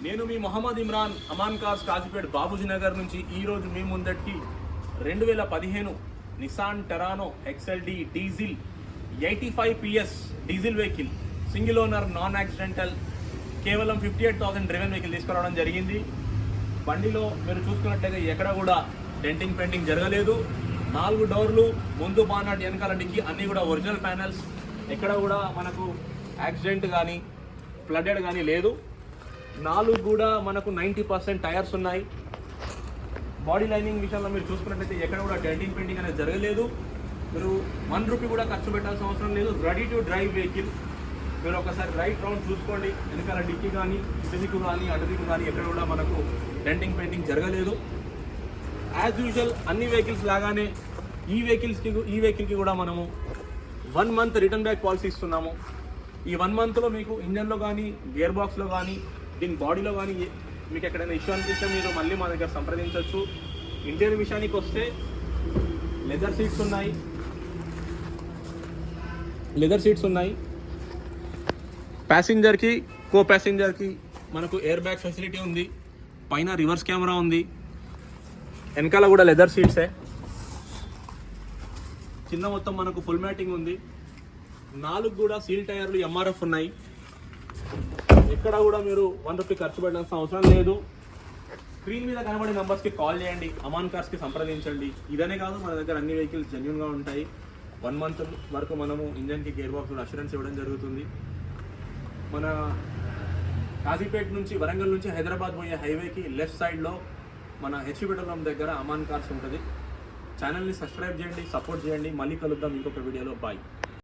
నేను మీ మొహమ్మద్ ఇమ్రాన్ అమాన్ కార్స్ కాజీపేట్ బాబూజీ నగర్ నుంచి ఈరోజు మీ ముందటికి 2015 Nissan టెరానో XLD diesel 85 PS diesel vehicle single owner non accidental కేవలం 58,000 డ్రివెన్ వెహికల్ తీసుకురావడం జరిగింది. బండిలో మీరు చూసుకున్నట్లయితే ఎక్కడ కూడా డెంటింగ్ పెయింటింగ్ జరగలేదు. 4 డోర్లు, ముందు బానట్, వెనకాల డిక్కీ అన్నీ కూడా ఒరిజినల్ ప్యానెల్స్. ఎక్కడ కూడా మనకు యాక్సిడెంట్ కానీ ఫ్లడెడ్ కానీ లేదు. 4 కూడా మనకు 90% టైర్స్ ఉన్నాయి. బాడీ లైనింగ్ విషయంలో మీరు చూసుకున్నట్లయితే ఎక్కడ కూడా డెంటింగ్ పెయింటింగ్ అనేది జరగలేదు. మీరు 1 రూపీ కూడా ఖర్చు పెట్టాల్సిన అవసరం లేదు. Ready to drive vehicle. మీరు ఒకసారి రైట్ రౌండ్ చూసుకోండి. వెనకాల డిక్కీ కానీ, ఇటుదిక్కు కానీ, అటుదిక్కు కానీ ఎక్కడ కూడా మనకు డెంటింగ్ పెయింటింగ్ జరగలేదు. యాజ్ యూజువల్ అన్ని వెహికల్స్ లాగానే ఈ వెహికల్కి కూడా మనము 1 మంత్ రిటర్న్ బ్యాక్ పాలసీ ఇస్తున్నాము. ఈ 1 మంత్లో మీకు ఇంజన్లో కానీ, గేర్ బాక్స్లో కానీ, దీని బాడీలో కానీ మీకు ఎక్కడైనా ఇష్యూ అనిపిస్తే మీరు మళ్ళీ మా దగ్గర సంప్రదించవచ్చు. ఇంటీరియర్ విషయానికి వస్తే లెదర్ సీట్స్ ఉన్నాయి. ప్యాసింజర్కి, కో ప్యాసింజర్కి మనకు ఎయిర్ బ్యాగ్ ఫెసిలిటీ ఉంది. పైన రివర్స్ కెమెరా ఉంది. వెనకాల కూడా లెదర్ సీట్సే. కింద మొత్తం మనకు ఫుల్ మ్యాటింగ్ ఉంది. 4 కూడా సీల్ టైర్లు MRF ఉన్నాయి. ఎక్కడ కూడా మీరు 1 రూపీ ఖర్చు పెట్టాల్సిన అవసరం లేదు. స్క్రీన్ మీద కనబడే నెంబర్స్కి కాల్ చేయండి. అమాన్ కార్స్కి సంప్రదించండి. ఇదనే కాదు, మన దగ్గర అన్ని వెహికల్స్ జెన్యూన్గా ఉంటాయి. 1 మంత్ వరకు మనము ఇంజన్కి, గేర్ బాక్స్ కూడా అష్యూరెన్స్ ఇవ్వడం జరుగుతుంది. మన కాజీపేట నుంచి, వరంగల్ నుంచి హైదరాబాద్ పోయే హైవేకి లెఫ్ట్ సైడ్లో మన HP పెట్రోల్ దగ్గర అమాన్ కార్స్ ఉంటుంది. ఛానల్ని సబ్స్క్రైబ్ చేయండి, సపోర్ట్ చేయండి. మళ్ళీ కలుద్దాం ఇంకొక వీడియోలో. బాయ్.